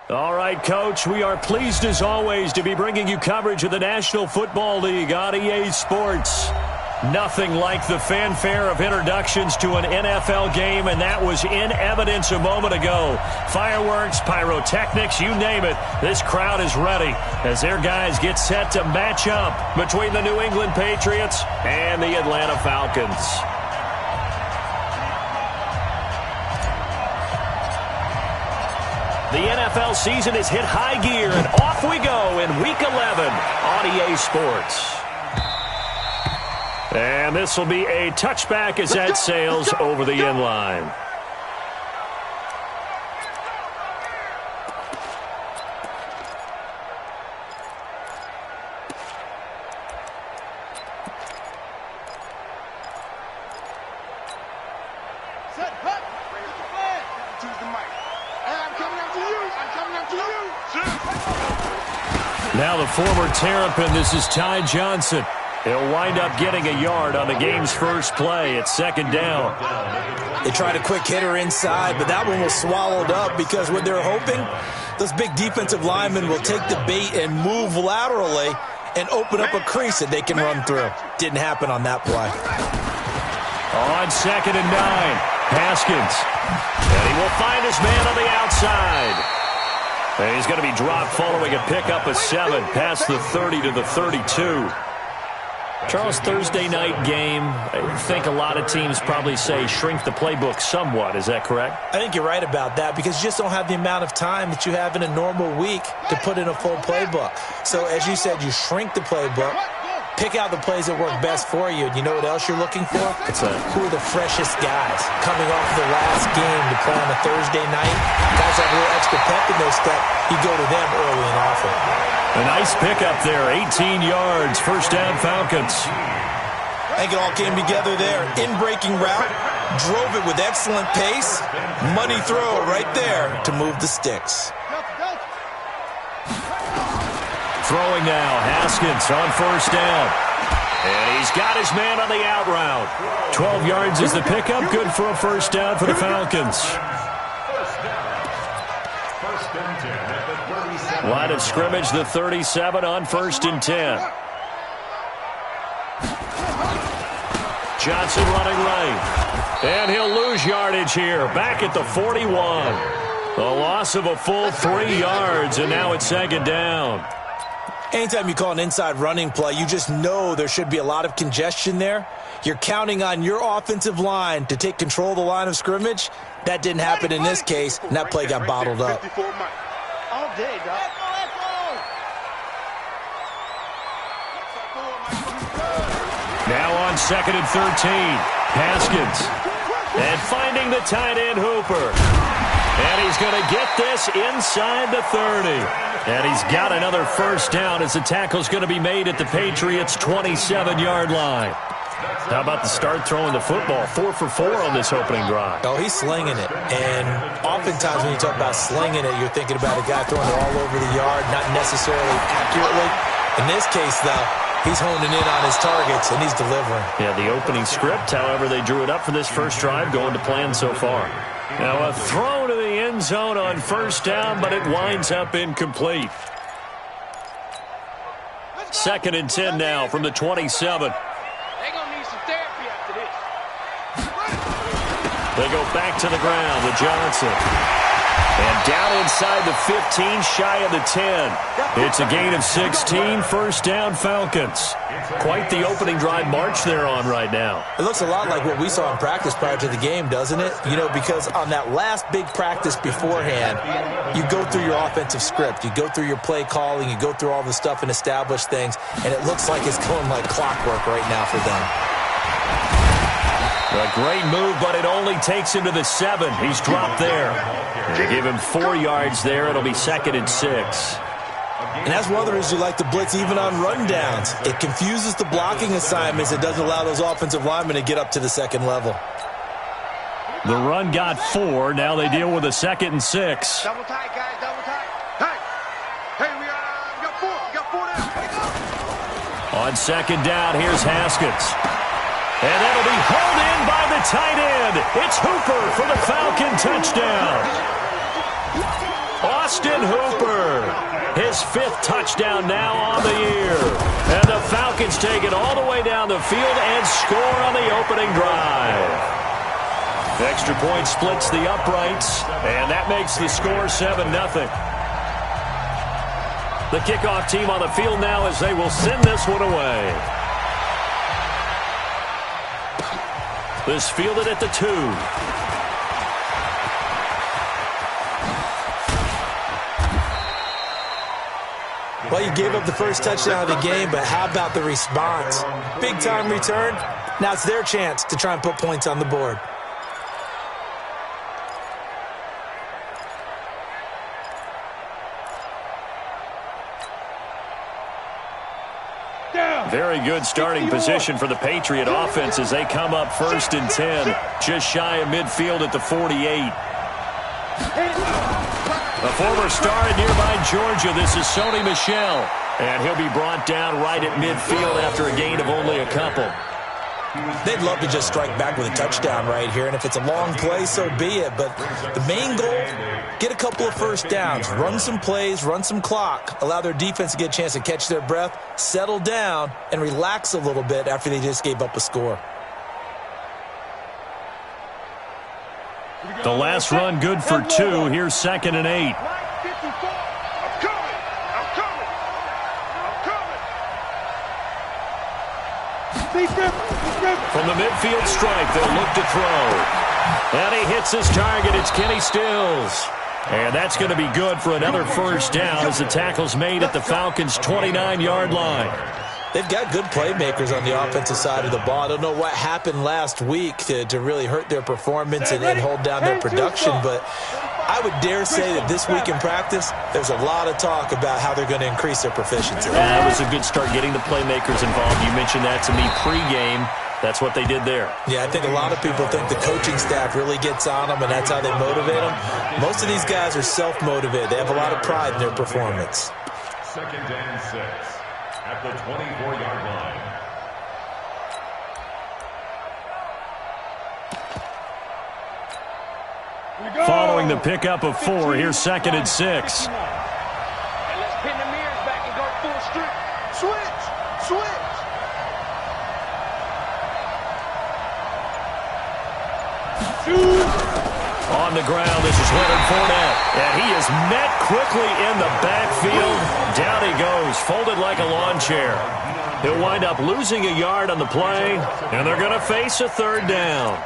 All right, Coach, we are pleased as always to be bringing you coverage of the National Football League on EA Sports. Nothing like the fanfare of introductions to an NFL game, and that was in evidence a moment ago. Fireworks, pyrotechnics, you name it. This crowd is ready as their guys get set to match up between the New England Patriots and the Atlanta Falcons. The NFL season has hit high gear, and off we go in Week 11 on EA Sports. And this will be a touchback as that sails over the end line. Now the former Terrapin, this is Ty Johnson. He'll wind up getting a yard on the game's first play. It's second down. They tried a quick hitter inside, but that one was swallowed up because what they're hoping, those big defensive linemen will take the bait and move laterally and open up a crease that they can run through. Didn't happen on that play. On 2nd and 9, Haskins. And he will find his man on the outside. And he's going to be dropped following a pickup of 7 past the 30 to the 32. Charles, Thursday night game, I think a lot of teams probably say shrink the playbook somewhat. Is that correct? I think you're right about that because you just don't have the amount of time that you have in a normal week to put in a full playbook. So as you said, you shrink the playbook, pick out the plays that work best for you. And you know what else you're looking for? What's that? Who are the freshest guys coming off the last game to play on a Thursday night? Guys have a little extra pep in their step. You go to them early and often. A nice pickup there, 18 yards, first down Falcons. I think it all came together there. In-breaking route, drove it with excellent pace. Money throw right there to move the sticks. Throwing now, Haskins on first down. And he's got his man on the out route. 12 yards is the pickup, good for a first down for the Falcons. Line of scrimmage, the 37 on 1st and 10. Johnson running right. And he'll lose yardage here. Back at the 41. A loss of a full 3 yards, and now it's 2nd down. Anytime you call an inside running play, you just know there should be a lot of congestion there. You're counting on your offensive line to take control of the line of scrimmage. That didn't happen in this case, and that play got bottled up. All day, dog. Now on 2nd and 13, Haskins. And finding the tight end Hooper. And he's going to get this inside the 30. And he's got another first down as the tackle's going to be made at the Patriots' 27-yard line. How about the start throwing the football? 4 for 4 on this opening drive. Oh, he's slinging it. And oftentimes when you talk about slinging it, you're thinking about a guy throwing it all over the yard, not necessarily accurately. In this case, though, he's honing in on his targets, and he's delivering. Yeah, the opening script, however, they drew it up for this first drive, going to plan so far. Now a throw to the end zone on first down, but it winds up incomplete. 2nd and 10 now from the 27. They go back to the ground with Johnson. And down inside the 15, shy of the 10. It's a gain of 16, first down Falcons. Quite the opening drive march they're on right now. It looks a lot like what we saw in practice prior to the game, doesn't it? You know, because on that last big practice beforehand, you go through your offensive script. You go through your play calling. You go through all the stuff and establish things. And it looks like it's going like clockwork right now for them. A great move, but it only takes him to the 7. He's dropped there. They give him 4 yards there. It'll be 2nd and 6. And that's one of the reasons you like to blitz even on rundowns. It confuses the blocking assignments. It doesn't allow those offensive linemen to get up to the second level. The run got 4. Now they deal with a 2nd and 6. Double tight, guys. Double tight. Hey, we got 4. We got 4 now. On 2nd down, here's Haskins. And that'll be hauled in by the tight end. It's Hooper for the Falcon touchdown. On Austin Hooper. His 5th touchdown now on the year. And the Falcons take it all the way down the field and score on the opening drive. Extra point splits the uprights, and that makes the score 7-0. The kickoff team on the field now as they will send this one away. This fielded at the 2. Well, you gave up the first touchdown of the game, but how about the response? Big-time return. Now it's their chance to try and put points on the board. Very good starting position for the Patriot offense as they come up 1st and 10, just shy of midfield at the 48. A former star in nearby Georgia, this is Sony Michel, and he'll be brought down right at midfield after a gain of only a couple. They'd love to just strike back with a touchdown right here, and if it's a long play, so be it. But the main goal, get a couple of first downs, run some plays, run some clock, allow their defense to get a chance to catch their breath, settle down, and relax a little bit after they just gave up a score. The last run good for 2. Here's 2nd and 8. From the midfield stripe, they'll look to throw. And he hits his target. It's Kenny Stills. And that's going to be good for another first down as the tackle's made at the Falcons' 29-yard line. They've got good playmakers on the offensive side of the ball. I don't know what happened last week to really hurt their performance and hold down their production, but I would dare say that this week in practice, there's a lot of talk about how they're going to increase their proficiency. That was a good start getting the playmakers involved. You mentioned that to me pregame. That's what they did there. Yeah, I think a lot of people think the coaching staff really gets on them, and that's how they motivate them. Most of these guys are self-motivated. They have a lot of pride in their performance. 2nd and 6 at the 24-yard line. Following the pickup of 4, here's 2nd and 6. And let's pin the mirrors back and go full strip. Switch! On the ground, this is Leonard Fournette. And he is met quickly in the backfield. Down he goes, folded like a lawn chair. He'll wind up losing a yard on the play, and they're going to face a 3rd down.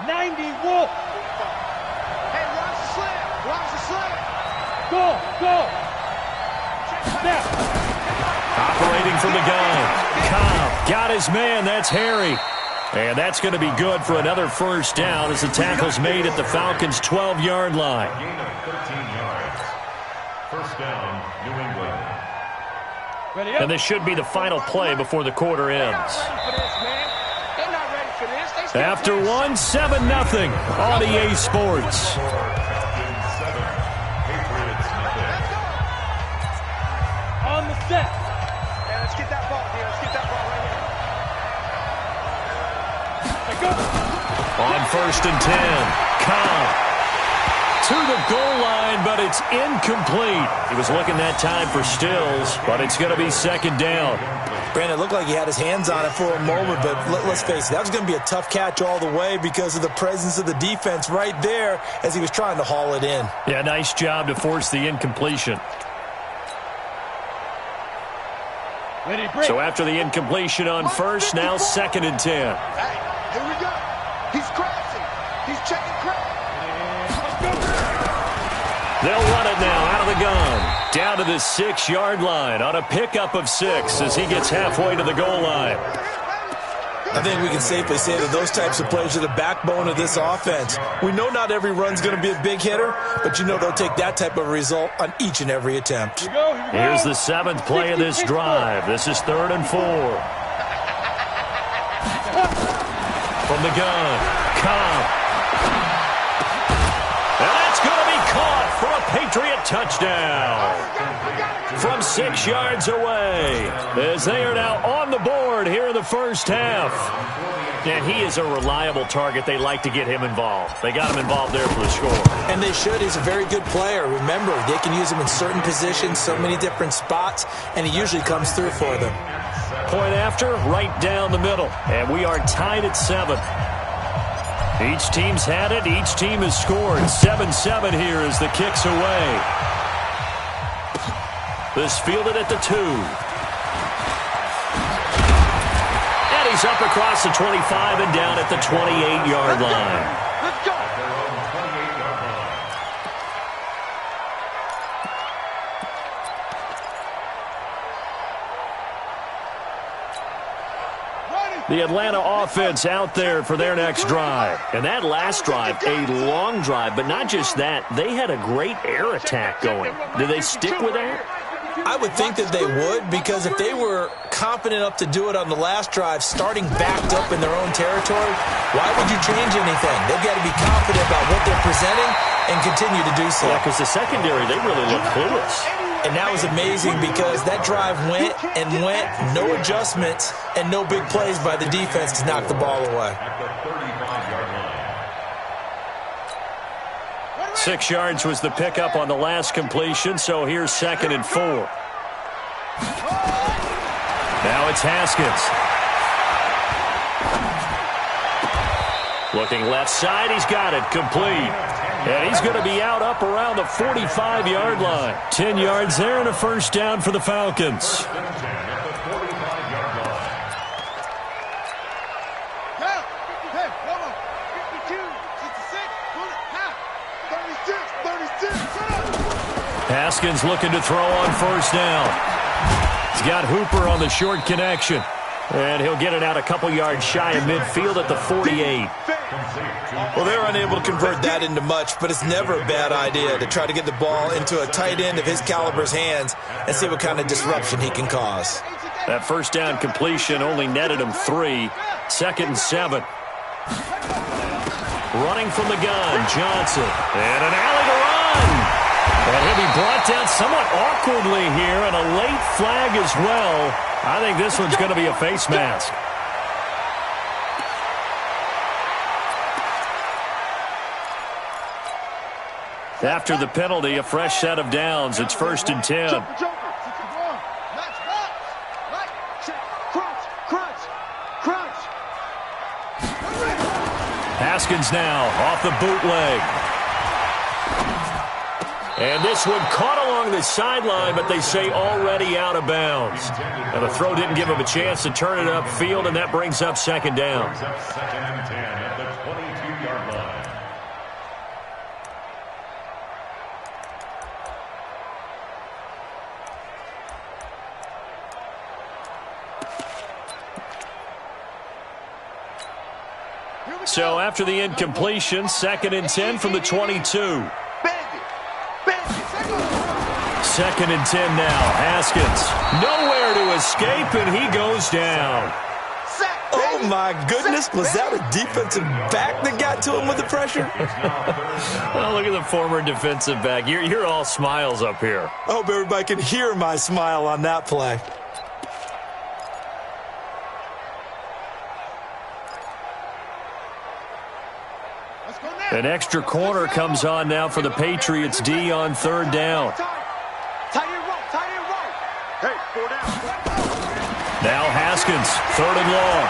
90 Wolf. Hey, watch the slam. Watch the slam. Go. Snap. Operating from the gun. Cobb got his man. That's Harry. And that's going to be good for another first down as the tackle's made at the Falcons' 12-yard line. Gain of 13 yards. First down, New England. And this should be the final play before the quarter ends. After 1, 7-0 on EA Sports. On the set. Yeah, let's get that ball, dude. Let's get that ball right here. On 1st and 10, Cobb to the goal line, but it's incomplete. He was looking that time for Stills, but it's going to be 2nd down. Brandon, it looked like he had his hands on it for a moment, but let's face it, that was going to be a tough catch all the way because of the presence of the defense right there as he was trying to haul it in. Yeah, nice job to force the incompletion. So after the incompletion on 1st, now 2nd and 10. Hey, here we go. He's crashing. He's checking crash. They'll run it now out of the gun. Down to the 6-yard line on a pickup of 6 as he gets halfway to the goal line. I think we can safely say that those types of plays are the backbone of this offense. We know not every run's going to be a big hitter, but you know they'll take that type of result on each and every attempt. Here we go. Here's the 7th play of this drive. This is 3rd and 4. From the gun, Cobb. And that's going to be caught for a Patriot touchdown. From 6 yards away, as they are now on the board here in the first half. And he is a reliable target. They like to get him involved. They got him involved there for the score. And they should. He's a very good player. Remember, they can use him in certain positions, so many different spots, and he usually comes through for them. Point after, right down the middle. And we are tied at 7. Each team's had it. Each team has scored. 7-7 here as the kick's away. This fielded at the 2. And he's up across the 25 and down at the 28-yard line. Let's go. The Atlanta offense out there for their next drive. And that last drive, a long drive, but not just that. They had a great air attack going. Do they stick with that? I would think that they would, because if they were confident enough to do it on the last drive, starting backed up in their own territory, why would you change anything? They've got to be confident about what they're presenting and continue to do so. Yeah, because the secondary, they really look clueless. And that was amazing because that drive went and went, no adjustments, and no big plays by the defense to knock the ball away. 6 yards was the pickup on the last completion, so here's 2nd and 4. Now it's Haskins. Looking left side, he's got it, complete. And he's going to be out up around the 45-yard line. 10 yards there and a first down for the Falcons. Haskins looking to throw on first down. He's got Hooper on the short connection. And he'll get it out a couple yards shy of midfield at the 48. Well, they're unable to convert that into much, but it's never a bad idea to try to get the ball into a tight end of his caliber's hands and see what kind of disruption he can cause. That first down completion only netted him 3. 2nd and 7. Running from the gun, Johnson. And an alley to run. And he'll be brought down somewhat awkwardly here, and a late flag as well. I think this one's going to be a face mask. After the penalty, a fresh set of downs. It's 1st and 10. Haskins now off the bootleg. And this one caught along the sideline, but they say already out of bounds. And the throw didn't give him a chance to turn it upfield, and that brings up 2nd down. 2nd and 10 at the 22-yard line. So after the incompletion, 2nd and 10 from the 22. 2nd and 10 now. Haskins nowhere to escape, and he goes down. Oh, my goodness. Was that a defensive back that got to him with the pressure? Well, look at the former defensive back. You're all smiles up here. I hope everybody can hear my smile on that play. An extra corner comes on now for the Patriots D on 3rd down. Now Haskins, 3rd and long.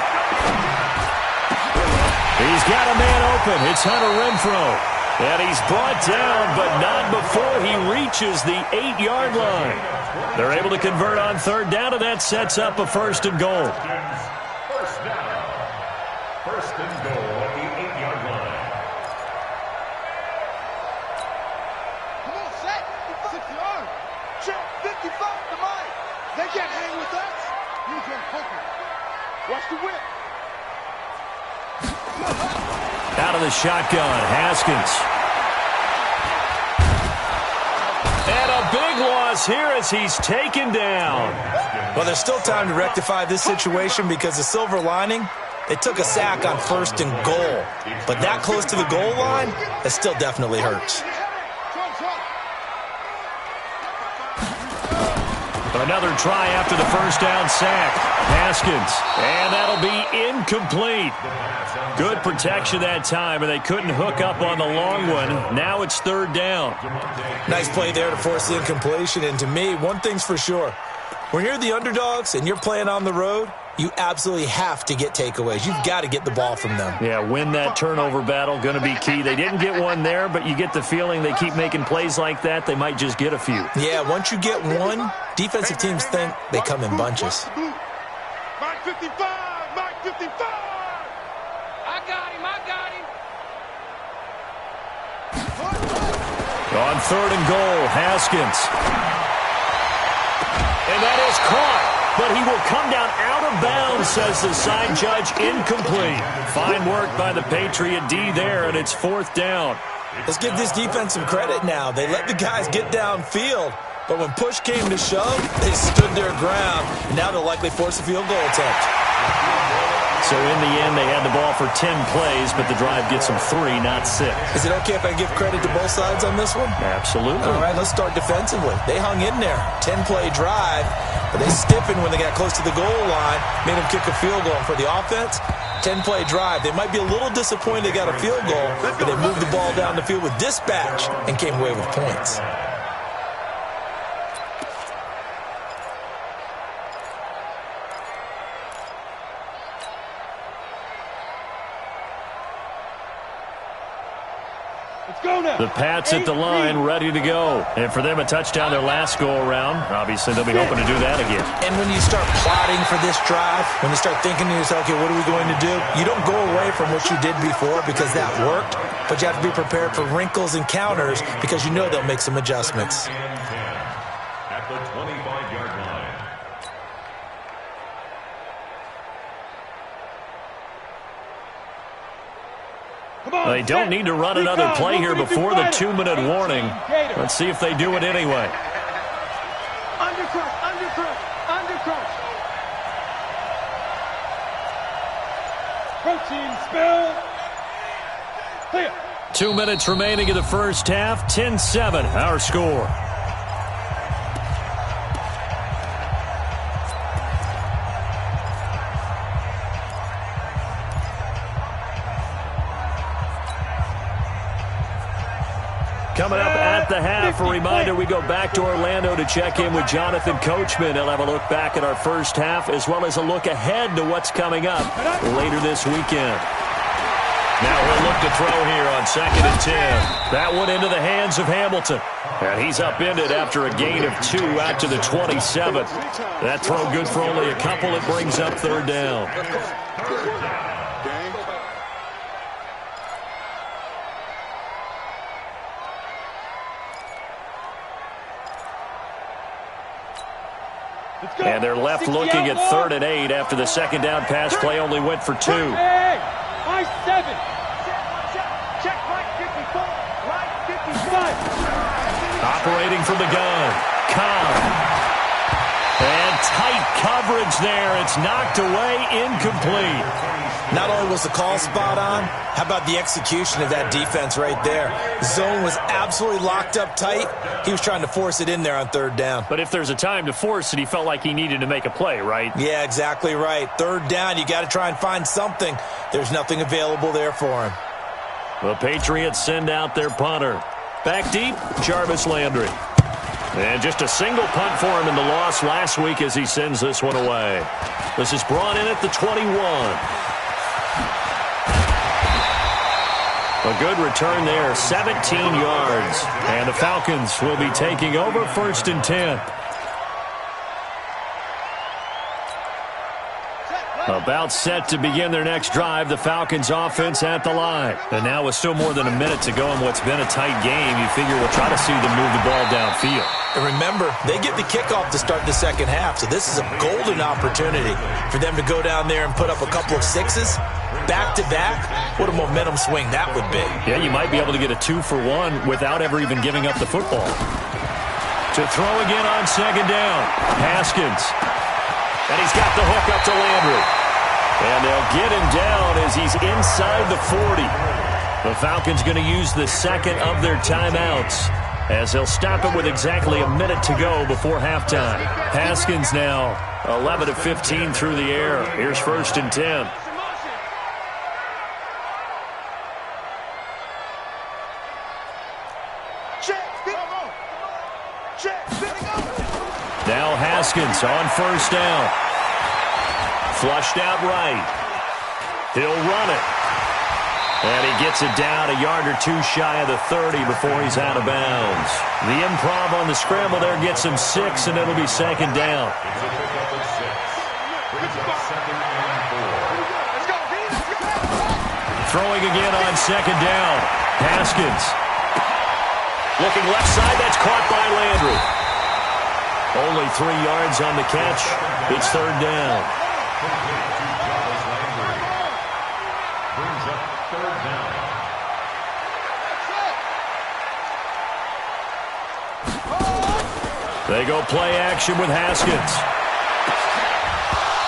He's got a man open. It's Hunter Renfrow. And he's brought down, but not before he reaches the 8-yard line. They're able to convert on 3rd down, and that sets up a 1st and goal. First down. 1st and goal at the 8-yard line. Come on, set. 6 yards. Check. 55 to mine. They can't hang with us. Use your poker. Watch the whip. Out of the shotgun, Haskins. And a big loss here as he's taken down. Well, there's still time to rectify this situation because the silver lining, they took a sack on 1st and goal. But that close to the goal line, that still definitely hurts. Another try after the first down sack. Haskins. And that'll be incomplete. Good protection that time, and they couldn't hook up on the long one. Now it's third down. Nice play there to force the incompletion. And to me, one thing's for sure. When you're the underdogs and you're playing on the road, you absolutely have to get takeaways. You've got to get the ball from them. Yeah, win that turnover battle, going to be key. They didn't get one there, but you get the feeling they keep making plays like that, they might just get a few. Yeah, once you get one, defensive teams think they come in bunches. Mike 55, Mike 55. I got him. On third and goal, Haskins. And that is caught. But he will come down out of bounds, says the side judge. Incomplete. Fine work by the Patriot D there, and it's fourth down. Let's give this defense some credit now. They let the guys get downfield, but when push came to shove, they stood their ground. Now they'll likely force a field goal attempt. So in the end, they had the ball for 10 plays, but the drive gets them 3, not 6. Is it okay if I give credit to both sides on this one? Absolutely. All right, let's start defensively. They hung in there. 10-play drive, but they stiffened when they got close to the goal line, made them kick a field goal. And for the offense, 10-play drive. They might be a little disappointed they got a field goal, but they moved the ball down the field with dispatch and came away with points. The Pats at the line, ready to go. And for them, a touchdown their last go-around. Obviously, they'll be hoping to do that again. And when you start plotting for this drive, when you start thinking to yourself, okay, what are we going to do? You don't go away from what you did before because that worked, but you have to be prepared for wrinkles and counters because you know they'll make some adjustments. At the 25-yard line. They don't need to run another play here before the 2-minute warning. Let's see if they do it anyway. Undercrush. Protein spill. Clear. 2 minutes remaining in the first half. 10-7, our score. Coming up at the half, a reminder, we go back to Orlando to check in with Jonathan Coachman. He'll have a look back at our first half as well as a look ahead to what's coming up later this weekend. Now he'll look to throw here on 2nd and 10. That one into the hands of Hamilton. And he's upended after a gain of 2 out to the 27. That throw good for only a couple. It brings up third down. And they're left looking at 3rd and 8 after the second down pass play only went for 2. By 7. Check right 54. Right 55. Operating from the gun. Cobb. And tight coverage there. It's knocked away, incomplete. Not only was the call spot on, how about the execution of that defense right there? Zone was absolutely locked up tight. He was trying to force it in there on 3rd down. But if there's a time to force it, he felt like he needed to make a play, right? Yeah, exactly right. 3rd down, you got to try and find something. There's nothing available there for him. The Patriots send out their punter. Back deep, Jarvis Landry. And just a single punt for him in the loss last week as he sends this one away. This is brought in at the 21. A good return there, 17 yards. And the Falcons will be taking over 1st and 10. About set to begin their next drive, the Falcons offense at the line. And now with still more than a minute to go in what's been a tight game, you figure we'll try to see them move the ball downfield. And remember, they get the kickoff to start the second half, so this is a golden opportunity for them to go down there and put up a couple of sixes. Back-to-back, what a momentum swing that would be. Yeah, you might be able to get a 2-for-1 without ever even giving up the football. To throw again on second down, Haskins. And he's got the hook up to Landry. And they'll get him down as he's inside the 40. The Falcons going to use the second of their timeouts. as they'll stop it with exactly a minute to go before halftime. Haskins now 11 of 15 through the air. Here's 1st and 10. Now Haskins on 1st down. Flushed out right. He'll run it. And he gets it down a yard or two shy of the 30 before he's out of bounds. The improv on the scramble there gets him 6, and it'll be 2nd down. Throwing again on 2nd down. Haskins. Looking left side, that's caught by Landry. Only 3 yards on the catch. It's 3rd down. Brings up 3rd down. They go play action with Haskins.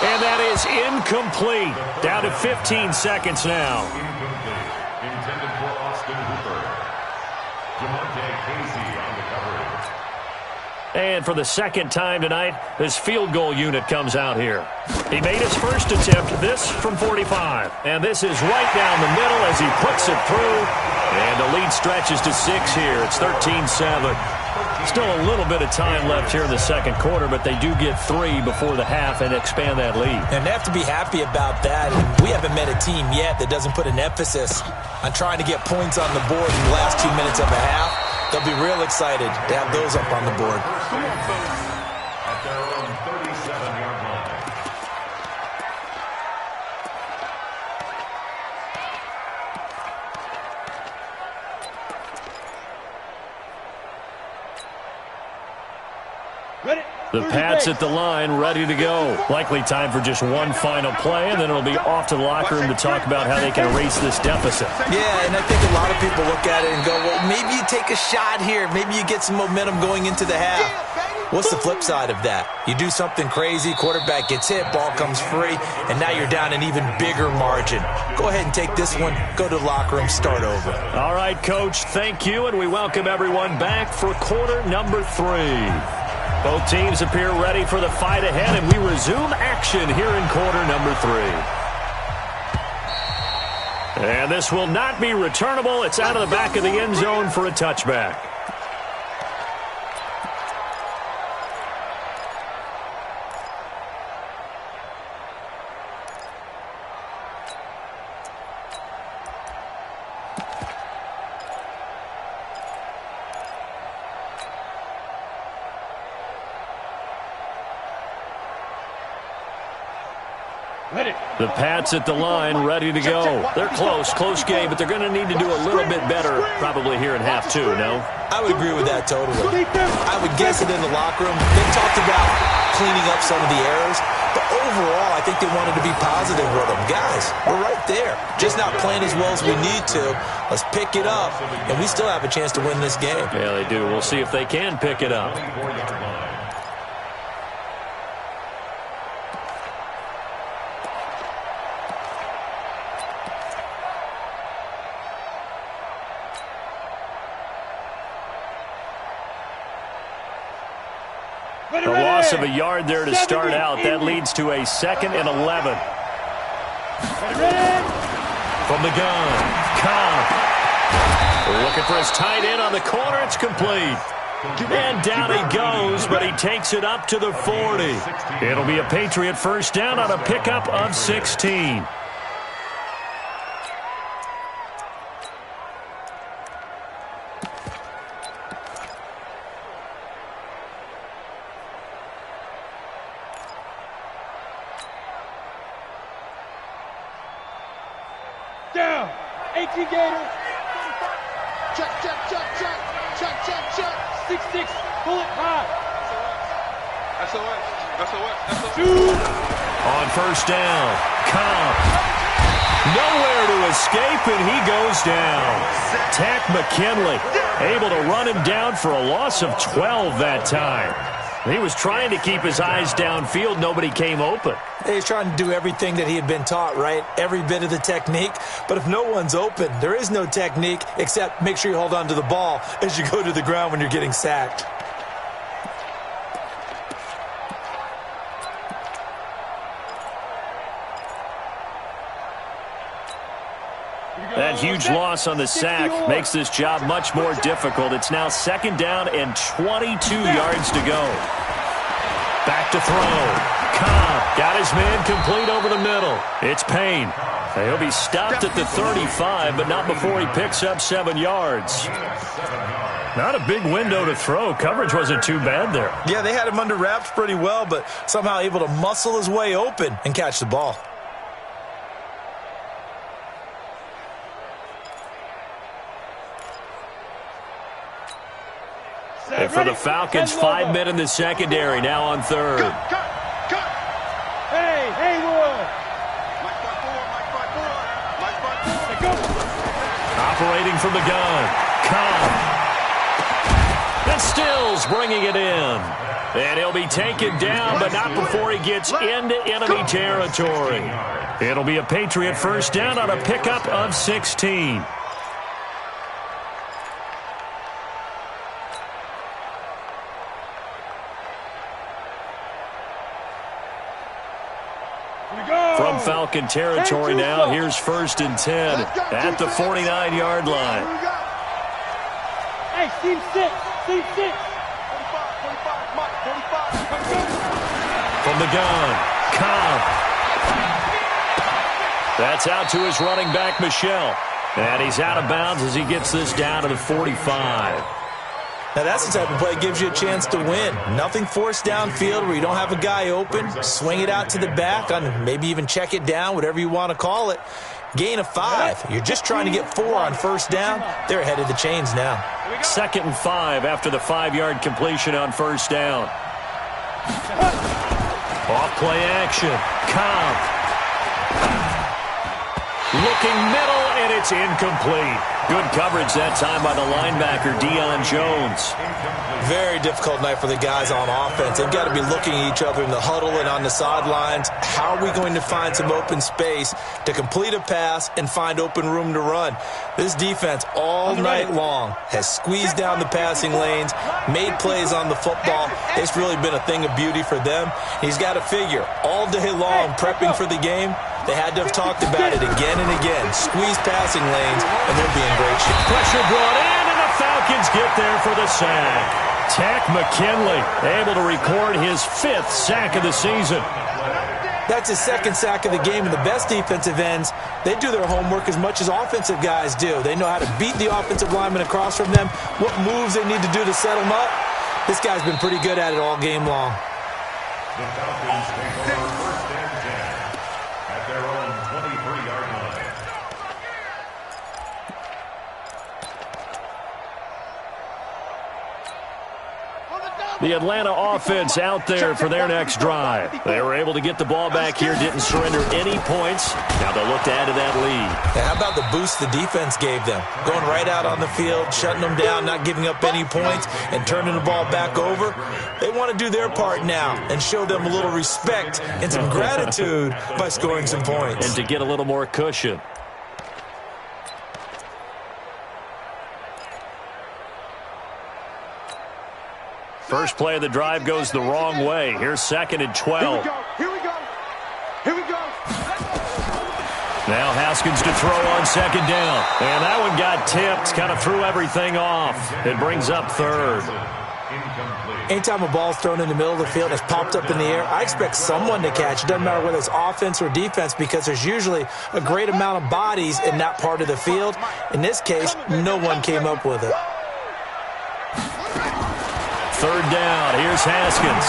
And that is incomplete. Down to 15 seconds now. Incomplete. Intended for Austin Hooper. Jamonte Casey on the coverage. And for the 2nd time tonight, this field goal unit comes out here. He made his first attempt, this from 45. And this is right down the middle as he puts it through. And the lead stretches to 6 here. It's 13-7. Still a little bit of time left here in the 2nd quarter, but they do get 3 before the half and expand that lead. And they have to be happy about that. And we haven't met a team yet that doesn't put an emphasis on trying to get points on the board in the last 2 minutes of a half. They'll be real excited to have those up on the board. At their own 37-yard line. The Pats at the line, ready to go. Likely time for just one final play, and then it'll be off to the locker room to talk about how they can erase this deficit. Yeah, and I think a lot of people look at it and go, well, maybe you take a shot here. Maybe you get some momentum going into the half. What's the flip side of that? You do something crazy, quarterback gets hit, ball comes free, and now you're down an even bigger margin. Go ahead and take this one, go to the locker room, start over. All right, Coach, thank you, and we welcome everyone back for quarter number 3. Both teams appear ready for the fight ahead, and we resume action here in quarter number 3. And this will not be returnable. It's out of the back of the end zone for a touchback. The Pats at the line, ready to go. They're close game, but they're going to need to do a little bit better probably here in half 2, no? I would agree with that totally. I would guess it in the locker room. They talked about cleaning up some of the errors, but overall, I think they wanted to be positive with them. Guys, we're right there. Just not playing as well as we need to. Let's pick it up, and we still have a chance to win this game. Yeah, they do. We'll see if they can pick it up. A loss of a yard there to start out. That leads to a 2nd and 11. From the gun, Cobb. Looking for his tight end on the corner. It's complete. And down he goes, but he takes it up to the 40. It'll be a Patriot 1st down on a pickup of 16. Down. 18 Gators. Check. 6-6. Pull it high. SOS. Shoot. On 1st down, Cobb. Nowhere to escape, and he goes down. Tack McKinley able to run him down for a loss of 12 that time. He was trying to keep his eyes downfield. Nobody came open. He's trying to do everything that he had been taught, right? Every bit of the technique. But if no one's open, there is no technique except make sure you hold on to the ball as you go to the ground when you're getting sacked. That huge loss on the sack makes this job much more difficult. It's now 2nd down and 22 yards to go. Back to throw. Cobb got his man complete over the middle. It's Payne. He'll be stopped at the 35, but not before he picks up 7 yards. Not a big window to throw. Coverage wasn't too bad there. Yeah, they had him under wraps pretty well, but somehow able to muscle his way open and catch the ball. And for the Falcons, 5 men in the secondary, now on 3rd. Cut. Hey, Haywood. Operating from the gun. Cobb. And Stills bringing it in. And he'll be taken down, but not before he gets into enemy territory. It'll be a Patriot 1st down on a pickup of 16. From Falcon territory now, here's 1st and 10 at the 49-yard line. Hey, team 6. From the gun, Cobb. That's out to his running back, Michelle. And he's out of bounds as he gets this down to the 45. Now, that's the type of play that gives you a chance to win. Nothing forced downfield where you don't have a guy open. Swing it out to the back, on maybe even check it down, whatever you want to call it. Gain of 5. You're just trying to get 4 on 1st down. They're ahead of the chains now. 2nd and 5 after the 5-yard completion on 1st down. Off play action. Cobb. Looking middle, and it's incomplete. Good coverage that time by the linebacker, Deion Jones. Very difficult night for the guys on offense. They've got to be looking at each other in the huddle and on the sidelines. How are we going to find some open space to complete a pass and find open room to run? This defense all night long has squeezed down the passing lanes, made plays on the football. It's really been a thing of beauty for them. He's got to figure all day long prepping for the game. They had to have talked about it again and again. Squeeze passing lanes, and they'll be in great shape. Pressure brought in, and the Falcons get there for the sack. Tack McKinley able to record his 5th sack of the season. That's his 2nd sack of the game, and the best defensive ends, they do their homework as much as offensive guys do. They know how to beat the offensive lineman across from them, what moves they need to do to set them up. This guy's been pretty good at it all game long. The Falcons take over 1st and 10 at their own 23-yard line. The Atlanta offense out there for their next drive. They were able to get the ball back here, didn't surrender any points. Now they'll look to add to that lead. How about the boost the defense gave them? Going right out on the field, shutting them down, not giving up any points, and turning the ball back over. They want to do their part now and show them a little respect and some gratitude by scoring some points. And to get a little more cushion. First play of the drive goes the wrong way. Here's 2nd and 12. Here we go. Now Haskins to throw on 2nd down. And that one got tipped, kind of threw everything off. It brings up 3rd. Anytime a ball's thrown in the middle of the field and it's popped up in the air, I expect someone to catch. It doesn't matter whether it's offense or defense because there's usually a great amount of bodies in that part of the field. In this case, no one came up with it. 3rd down. Here's Haskins.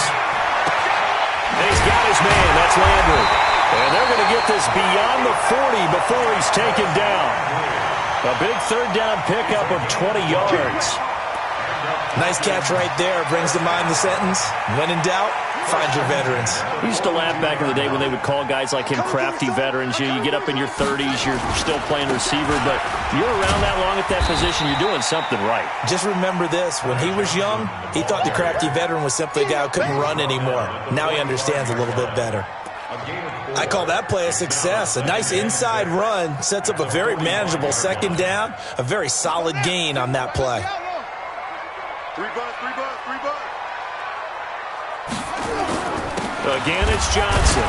And he's got his man. That's Landry. And they're going to get this beyond the 40 before he's taken down. A big 3rd down pickup of 20 yards. Nice catch right there. Brings to mind the sentence, when in doubt, Find your veterans. We used to laugh back in the day when they would call guys like him crafty veterans. You get up in your 30s, you're still playing receiver, but you're around that long at that position, you're doing something right. Just remember this. When he was young, he thought the crafty veteran was simply a guy who couldn't run anymore. Now he understands a little bit better. I call that play a success. A nice inside run sets up a very manageable second down, a very solid gain on that play. Again, it's Johnson.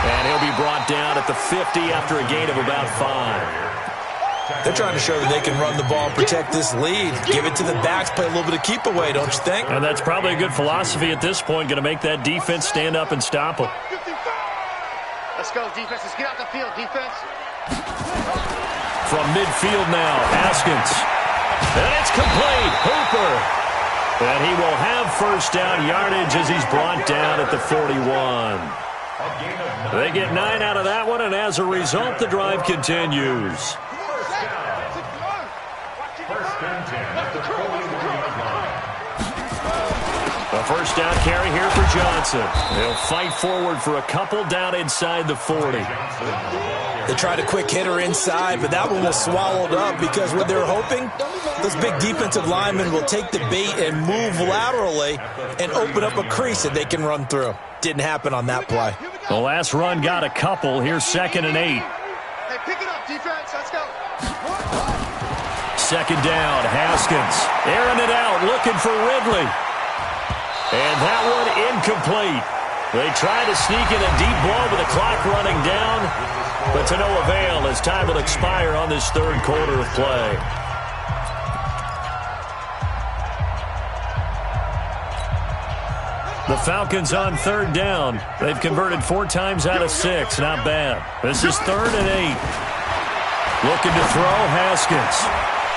And he'll be brought down at the 50 after a gain of about 5. They're trying to show that they can run the ball and protect this lead. Give it to the backs, play a little bit of keep away, don't you think? And that's probably a good philosophy at this point, going to make that defense stand up and stop them. Let's go, defense. Let's get out the field, defense. From midfield now, Haskins. And it's complete. Hooper. And he will have first down yardage as he's brought down at the 41. They get 9 out of that one, and as a result, the drive continues. A first down carry here for Johnson. He'll fight forward for a couple down inside the 40. They tried a quick hitter inside, but that one was swallowed up because what they were hoping, those big defensive linemen will take the bait and move laterally and open up a crease that they can run through. Didn't happen on that play. The last run got a couple. Here's 2nd and 8. Hey, pick it up, defense. Let's go. Second down, Haskins. Airing it out, looking for Ridley. And that one incomplete. They try to sneak in a deep ball with the clock running down, but to no avail as time will expire on this third quarter of play. The Falcons on third down. They've converted 4 times out of 6. Not bad. This is 3rd and 8. Looking to throw, Haskins.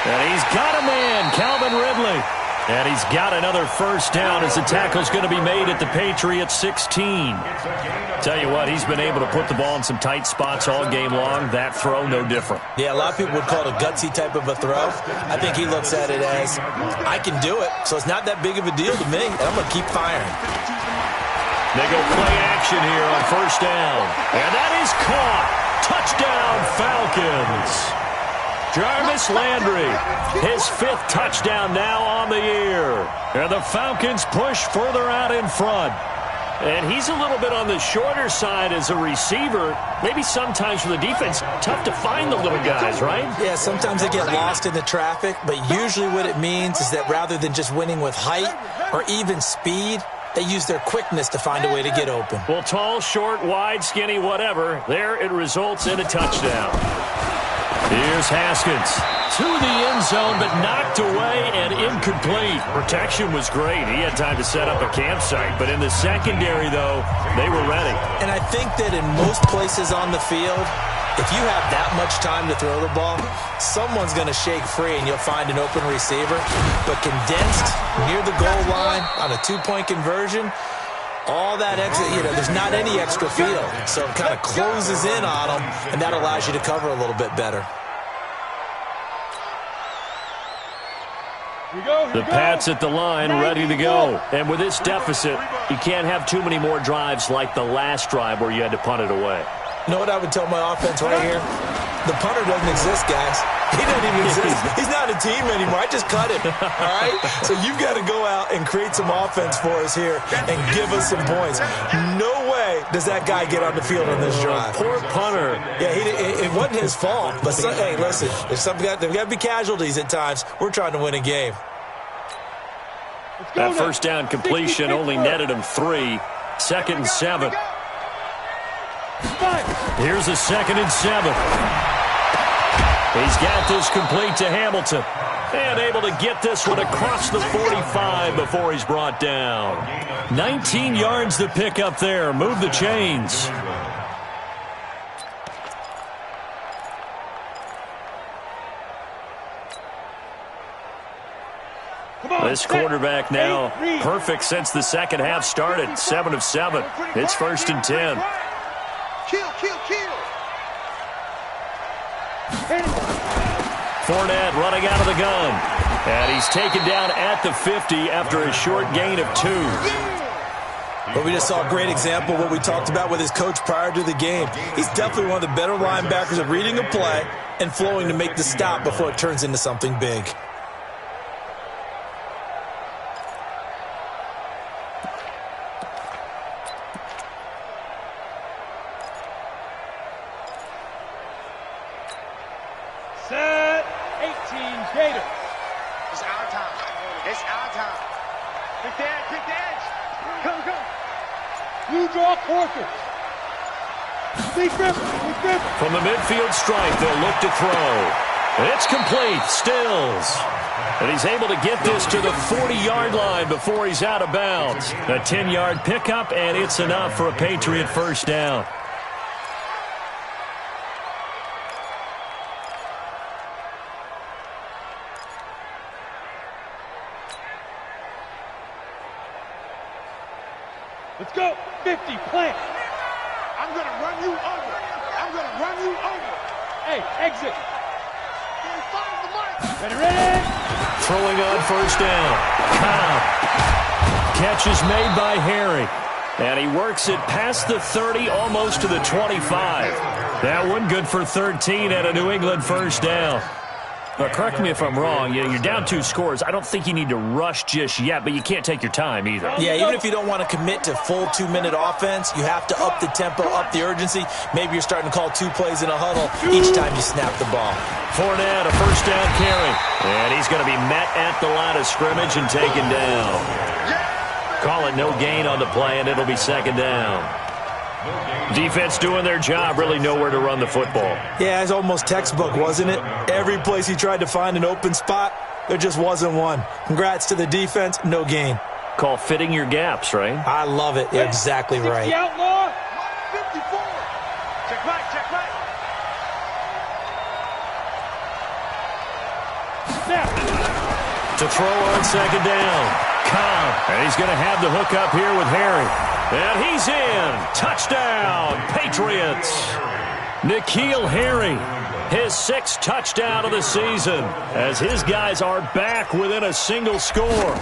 And he's got a man, Calvin Ridley. And he's got another first down as the tackle's going to be made at the Patriots 16. Tell you what, he's been able to put the ball in some tight spots all game long. That throw, no different. Yeah, a lot of people would call it a gutsy type of a throw. I think he looks at it as, I can do it, so it's not that big of a deal to me, and I'm going to keep firing. They go play action here on first down. And that is caught. Touchdown, Falcons. Jarvis Landry, his 5th touchdown now on the year. And the Falcons push further out in front. And he's a little bit on the shorter side as a receiver. Maybe sometimes for the defense, tough to find the little guys, right? Yeah, sometimes they get lost in the traffic, but usually what it means is that rather than just winning with height or even speed, they use their quickness to find a way to get open. Well, tall, short, wide, skinny, whatever, there it results in a touchdown. Here's Haskins to the end zone, but knocked away and incomplete. Protection was great. He had time to set up a campsite, but in the secondary, though, they were ready. And I think that in most places on the field, if you have that much time to throw the ball, someone's going to shake free and you'll find an open receiver. But condensed near the goal line on a 2-point conversion, all that extra, there's not any extra field. So it kind of closes in on them, and that allows you to cover a little bit better. The Pats at the line, ready to go. And with this deficit, you can't have too many more drives like the last drive where you had to punt it away. You know what I would tell my offense right here? The punter doesn't exist, guys. He doesn't even exist. He's not a team anymore. I just cut him, all right? So you've got to go out and create some offense for us here and give us some points. No way does that guy get on the field on this drive. Poor punter. Yeah, it wasn't his fault. But, hey, listen, there's got to be casualties at times. We're trying to win a game. That first down completion only netted him 3. 2nd and 7. Here's a 2nd and 7. He's got this complete to Hamilton. And able to get this one across the 45 before he's brought down. 19 yards to pick up there. Move the chains. This quarterback now perfect since the second half started. 7 of 7. It's 1st and 10. Kill. Fournette running out of the gun. And he's taken down at the 50 after a short gain of 2. But we just saw a great example of what we talked about with his coach prior to the game. He's definitely one of the better linebackers at reading a play and flowing to make the stop before it turns into something big. Set. 18 Gators. It's our time. It's our time. Pick the edge. Pick the edge. Come, come. You draw quarters. From the midfield stripe, they'll look to throw. It's complete. Stills. And he's able to get this to the 40-yard line before he's out of bounds. A 10-yard pickup, and it's enough for a Patriot first down. Let's go. 50, plant. I'm going to run you over. I'm going to run you over. Hey, exit. Ready. Throwing on first down. Cobb. Catch is made by Harry. And he works it past the 30, almost to the 25. That one good for 13 at a New England first down. But correct me if I'm wrong, you're down 2 scores. I don't think you need to rush just yet, but you can't take your time either. Yeah, even if you don't want to commit to full 2-minute offense, you have to up the tempo, up the urgency. Maybe you're starting to call 2 plays in a huddle each time you snap the ball. Fournette, a first down carry. And he's going to be met at the line of scrimmage and taken down. Call it no gain on the play, and it'll be second down. Defense doing their job, really nowhere to run the football. Yeah, it's almost textbook, wasn't it? Every place he tried to find an open spot, there just wasn't one. Congrats to the defense, no gain. Call fitting your gaps, right? I love it. You're exactly right. Outlaw. 54. Check right, check right. Snap. To throw on second down. Cobb. And he's going to have the hook up here with Harry. And he's in. Touchdown, Patriots. N'Keal Harry, his 6th touchdown of the season, as his guys are back within a single score.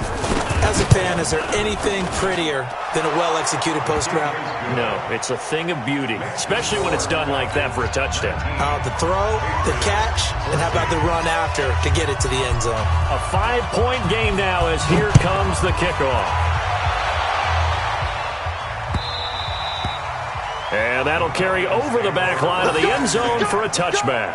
As a fan, is there anything prettier than a well-executed post route? No, it's a thing of beauty, especially when it's done like that for a touchdown. The throw, the catch, and how about the run after to get it to the end zone? A 5-point game now as here comes the kickoff. And that'll carry over the back line of the end zone for a touchback.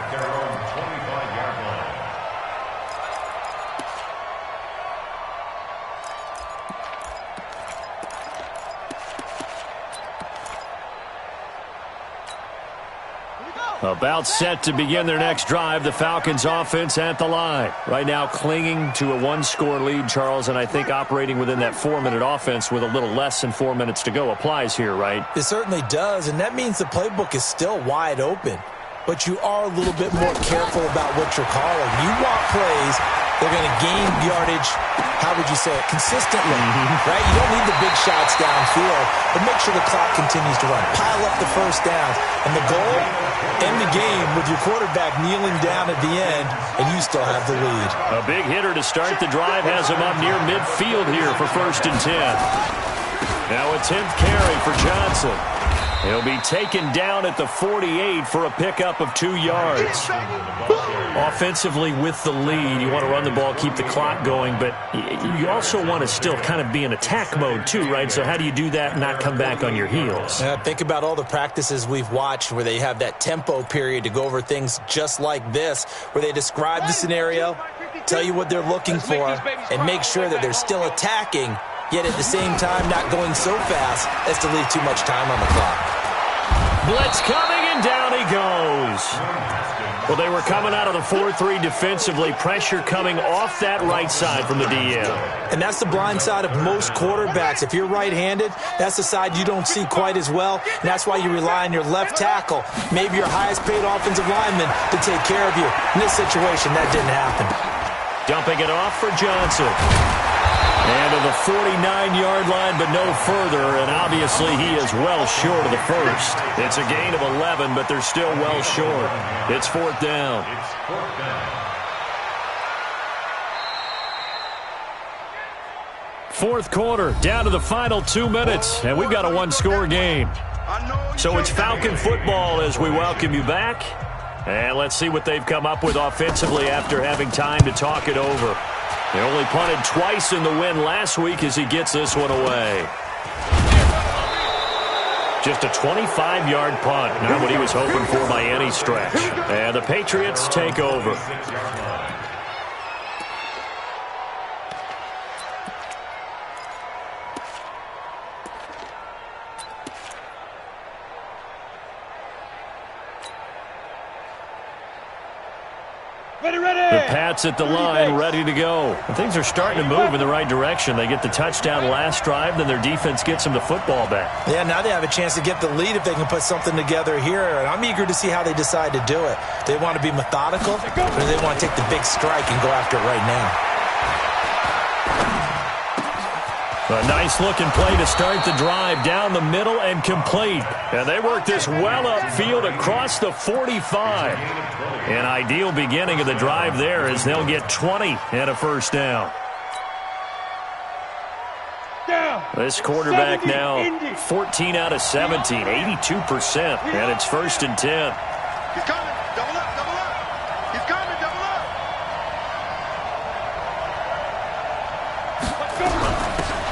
About set to begin their next drive, the Falcons offense at the line. Right now clinging to a 1-score lead, Charles, and I think operating within that 4-minute offense with a little less than 4 minutes to go applies here, right? It certainly does, and that means the playbook is still wide open. But you are a little bit more careful about what you're calling. You want plays, they're going to gain yardage, how would you say it, consistently, right? You don't need the big shots downfield, but make sure the clock continues to run. Pile up the first downs. And the goal, end the game with your quarterback kneeling down at the end, and you still have the lead. A big hitter to start the drive has him up near midfield here for 1st and 10. Now a 10th carry for Johnson. He'll be taken down at the 48 for a pickup of 2 yards. Offensively with the lead, you want to run the ball, keep the clock going, but you also want to still kind of be in attack mode too, right? So how do you do that and not come back on your heels? Think about all the practices we've watched where they have that tempo period to go over things just like this, where they describe the scenario, tell you what they're looking for, and make sure that they're still attacking, yet at the same time not going so fast as to leave too much time on the clock. Blitz coming, and down he goes. Well, they were coming out of the 4-3 defensively. Pressure coming off that right side from the DL. And that's the blind side of most quarterbacks. If you're right-handed, that's the side you don't see quite as well. And that's why you rely on your left tackle, maybe your highest-paid offensive lineman, to take care of you. In this situation, that didn't happen. Dumping it off for Johnson. And to the 49-yard line, but no further, and obviously he is well short of the first. It's a gain of 11, but they're still well short. It's 4th down. Fourth quarter, down to the final 2 minutes, and we've got a one-score game. So it's Falcon football as we welcome you back. And let's see what they've come up with offensively after having time to talk it over. They only punted twice in the win last week as he gets this one away. Just a 25-yard punt, not what he was hoping for by any stretch. And the Patriots take over. The Pats at the line, ready to go. And things are starting to move in the right direction. They get the touchdown last drive, then their defense gets them the football back. Yeah, now they have a chance to get the lead if they can put something together here. And I'm eager to see how they decide to do it. They want to be methodical, or do they want to take the big strike and go after it right now? A nice-looking play to start the drive down the middle and complete. And they work this well upfield across the 45. An ideal beginning of the drive there as they'll get 20 and a first down. This quarterback now 14 out of 17, 82%, and it's 1st and 10. He's coming. Double up, double up. He's coming, double up.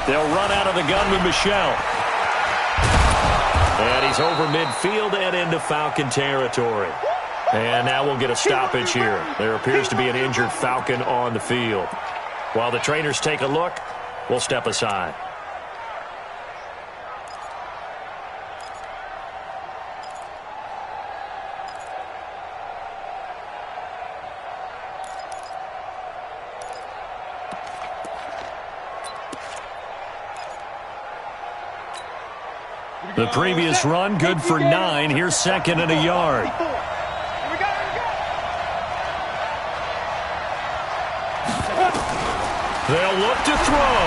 They'll run out of the gun with Michelle. And he's over midfield and into Falcon territory. And now we'll get a stoppage here. There appears to be an injured Falcon on the field. While the trainers take a look, we'll step aside. The previous run, good for 9. Here's 2nd and a yard. They'll look to throw.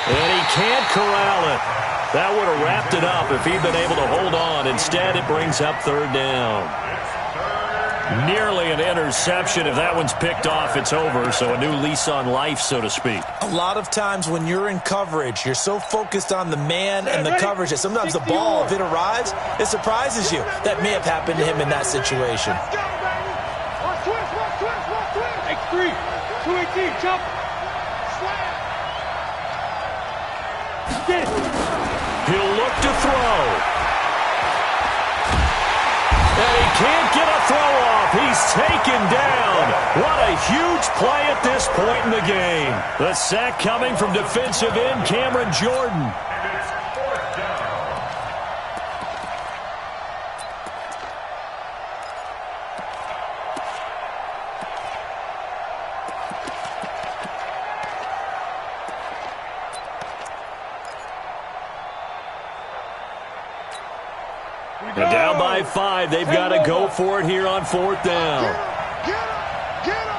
And he can't corral it. That would have wrapped it up if he'd been able to hold on. Instead, it brings up 3rd down. Nearly an interception. If that one's picked off, it's over. So a new lease on life, so to speak. A lot of times when you're in coverage, you're so focused on the man and the coverage that sometimes the ball, if it arrives, it surprises you. That may have happened to him in that situation. X3, 218, jump. Slam. He'll look to throw. And he can't get a throw off. He's taken down. What a huge play at this point in the game. The sack coming from defensive end Cameron Jordan. And down by 5, they've got to go for it here on 4th down. Get him! Get him!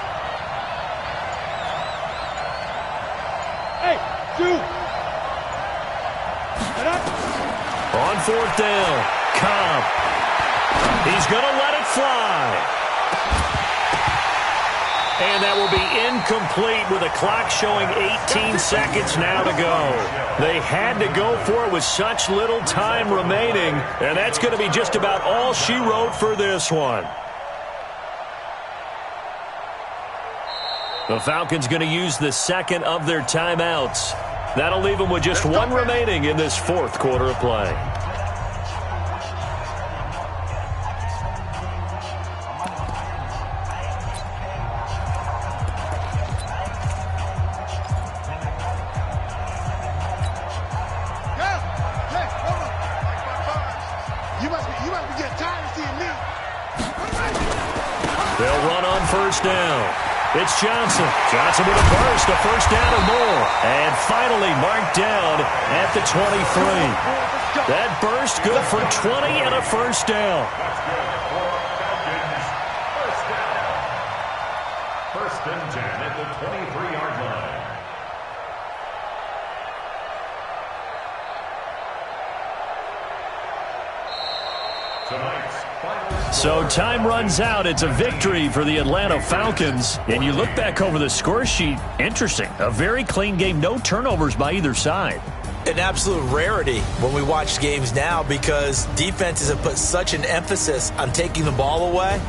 Hey, shoot! On 4th down, Cobb. He's going to let it fly. And that will be incomplete with a clock showing 18 seconds now to go. They had to go for it with such little time remaining, and that's going to be just about all she wrote for this one. The Falcons going to use the 2nd of their timeouts. That'll leave them with just 1 remaining in this 4th quarter of play. They'll run on 1st down. It's Johnson. Johnson with a burst, a 1st down or more. And finally marked down at the 23. That burst good for 20 and a 1st down. 1st and 10 at the 23-yard line. Tonight's final So time runs out. It's a victory for the Atlanta Falcons. And you look back over the score sheet, interesting. A very clean game, no turnovers by either side. An absolute rarity when we watch games now because defenses have put such an emphasis on taking the ball away.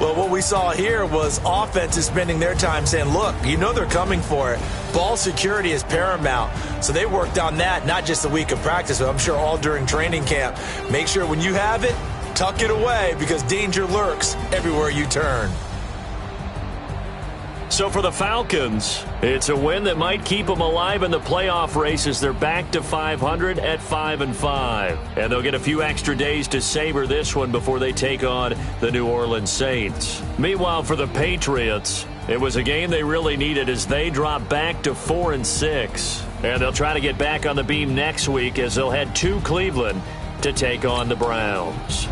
Well, what we saw here was offenses spending their time saying, look, you know they're coming for it. Ball security is paramount. So they worked on that, not just a week of practice, but I'm sure all during training camp. Make sure when you have it, tuck it away because danger lurks everywhere you turn. So for the Falcons, it's a win that might keep them alive in the playoff races. They're back to 500 at 5-5. And they'll get a few extra days to savor this one before they take on the New Orleans Saints. Meanwhile, for the Patriots, it was a game they really needed as they drop back to 4-6. And they'll try to get back on the beam next week as they'll head to Cleveland to take on the Browns.